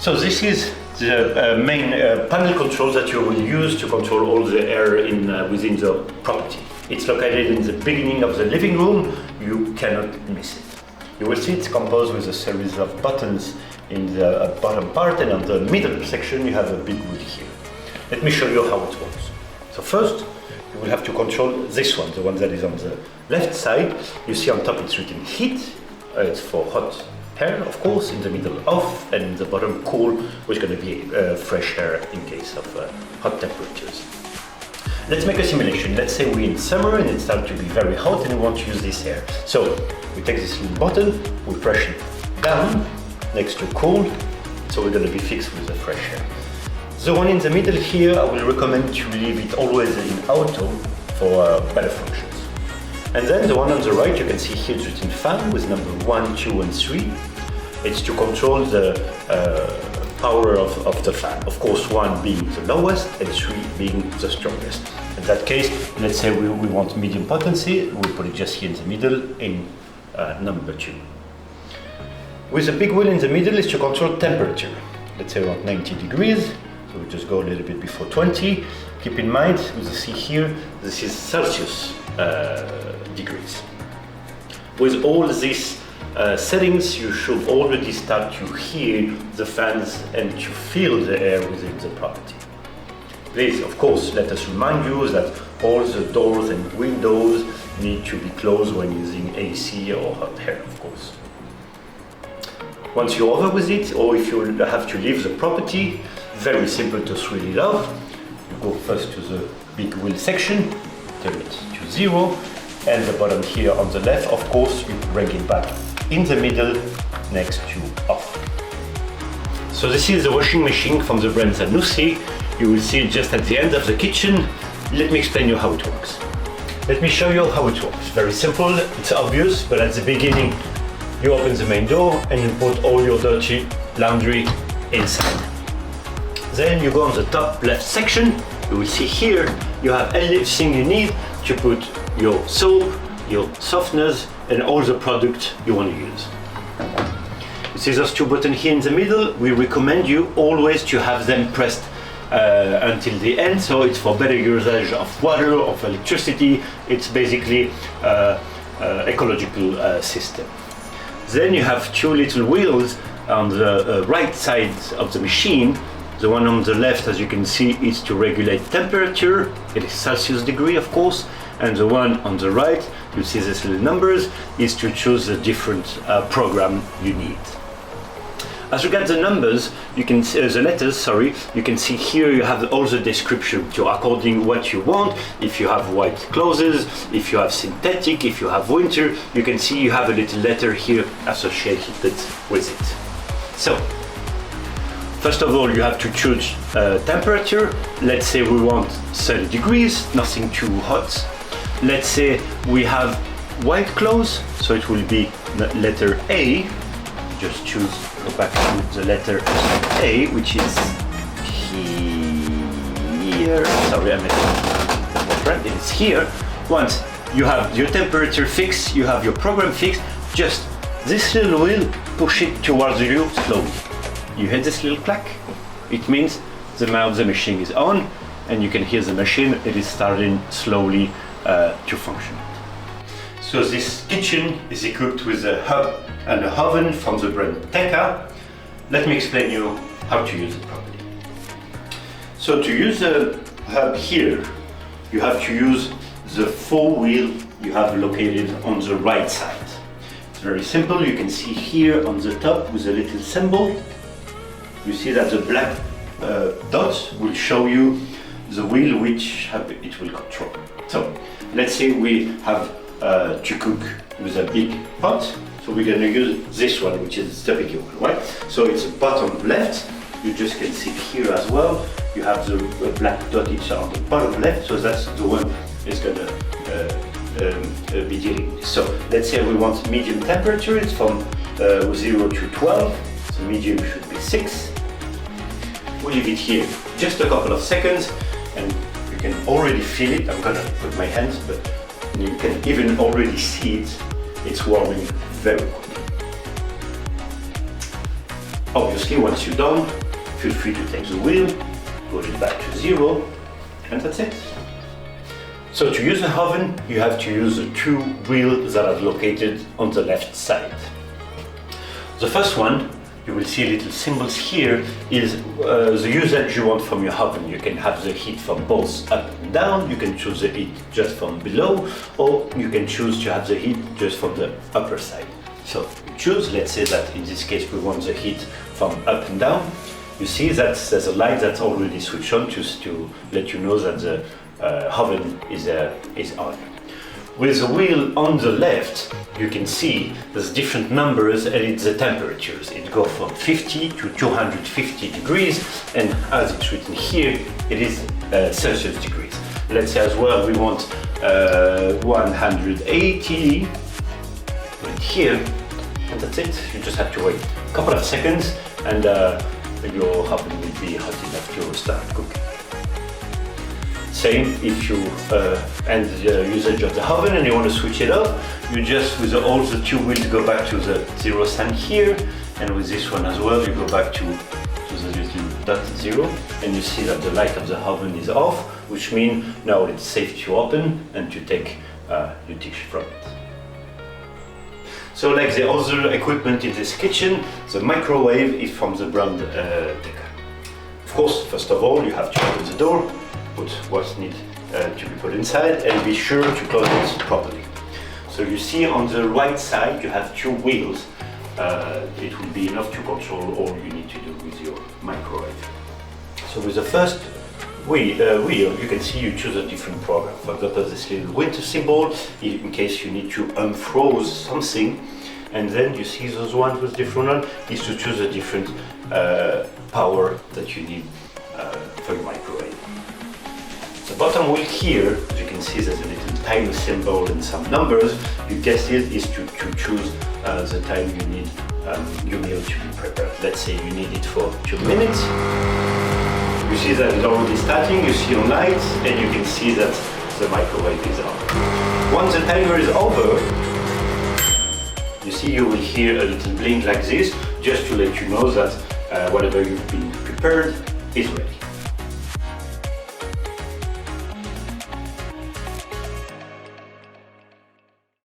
So this is the main panel control that you will use to control all the air within the property. It's located in the beginning of the living room. You cannot miss it. You will see it's composed with a series of buttons in the bottom part, and on the middle section you have a big wheel here. Let me show you how it works. So first, you will have to control this one, the one that is on the left side. You see on top it's written heat. It's for hot air, of course. In the middle off, and in the bottom cool, which is going to be fresh air in case of hot temperatures. Let's make a simulation. Let's say we're in summer and it starts to be very hot and we want to use this air. So we take this little button, we press it down next to cool, so we're going to be fixed with the fresh air. The one in the middle here, I will recommend to leave it always in auto for better functions. And then the one on the right, you can see here it's written fan with number 1, 2 and 3. It's to control the power of the fan. Of course, 1 being the lowest and 3 being the strongest. In that case, let's say we want medium potency, we put it just here in the middle in number 2. With the big wheel in the middle is to control temperature. Let's say around 90 degrees. So we just go a little bit before 20. Keep in mind, as you see here, this is Celsius degrees. With all these settings, you should already start to hear the fans and to feel the air within the property. Please, of course, let us remind you that all the doors and windows need to be closed when using AC or hot air, of course. Once you're over with it, or if you have to leave the property, very simple to switch it off. You go first to the big wheel section, turn it to 0, and the button here on the left, of course, you bring it back in the middle next to off. So this is the washing machine from the brand Zanussi. You will see it just at the end of the kitchen. Let me explain you how it works. Let me show you how it works. Very simple, it's obvious, but at the beginning you open the main door and you put all your dirty laundry inside. Then you go on the top left section. You will see here you have everything you need to put your soap, your softeners, and all the products you want to use. You see those 2 buttons here in the middle? We recommend you always to have them pressed until the end, so it's for better usage of water, of electricity. It's basically ecological system. Then you have 2 little wheels on the right side of the machine. The one on the left, as you can see, is to regulate temperature. It is Celsius degree, of course. And the one on the right, you see these little numbers, is to choose the different program you need. As regards the numbers, you can see, the letters, sorry, you can see here you have all the description to according what you want. If you have white clothes, if you have synthetic, if you have winter, you can see you have a little letter here associated with it. So, first of all, you have to choose temperature. Let's say we want 30 degrees, nothing too hot. Let's say we have white clothes, so it will be the letter A. Just choose, go back to the letter A, which is here. Sorry, I missed it. It's here. Once you have your temperature fixed, you have your program fixed, just this little wheel, push it towards you slowly. You hit this little plaque, it means the machine is on, and you can hear the machine, it is starting slowly to function. So this kitchen is equipped with a hub and a oven from the brand Teka. Let me explain you how to use it properly. So to use the hub here, you have to use the 4 wheel you have located on the right side. It's very simple, you can see here on the top with a little symbol. You see that the black dot will show you the wheel which it will control. So let's say we have to cook with a big pot, so we're going to use this one, which is the bigger one, right? So it's bottom left. You just can see here as well. You have the black dot it's on the bottom left, so that's the one is going to be dealing with. So let's say we want medium temperature. It's from 0 to 12. So medium should be 6. We'll leave it here just a couple of seconds, and you can already feel it. I'm gonna put my hands, but you can even already see it. It's warming very quickly. Obviously, once you're done, feel free to take the wheel, put it back to 0, and that's it. So to use the oven, you have to use the 2 wheels that are located on the left side. The first one, you will see little symbols here, is the usage you want from your oven. You can have the heat from both up and down, you can choose the heat just from below, or you can choose to have the heat just from the upper side. So you choose, let's say that in this case we want the heat from up and down. You see that there's a light that's already switched on just to let you know that the oven is on. With the wheel on the left, you can see there's different numbers and it's the temperatures. It goes from 50 to 250 degrees, and as it's written here, it is Celsius degrees. Let's say as well we want 180, right here, and that's it. You just have to wait a couple of seconds and your oven will be hot enough to start cooking. Same if you end the usage of the oven and you want to switch it off, you just, with all the 2 wheels, go back to the 0 sign here, and with this one as well, you go back to the little dot 0, and you see that the light of the oven is off, which means now it's safe to open and to take your dish from it. So like the other equipment in this kitchen, the microwave is from the brand Deca. Of course, first of all, you have to open the door, put what needs to be put inside, and be sure to close it properly. So you see on the right side you have 2 wheels. It will be enough to control all you need to do with your microwave. So with the first wheel, you can see you choose a different program. For example, this little winter symbol, in case you need to unfroze something, and then you see those ones with different one, is to choose a different power that you need for your microwave. The bottom wheel here, as you can see, there's a little time symbol and some numbers. You guessed it, is to choose the time you need your meal to be prepared. Let's say you need it for 2 minutes. You see that it's already starting, you see on lights, and you can see that the microwave is on. Once the timer is over, you see you will hear a little blink like this, just to let you know that whatever you've been prepared is ready.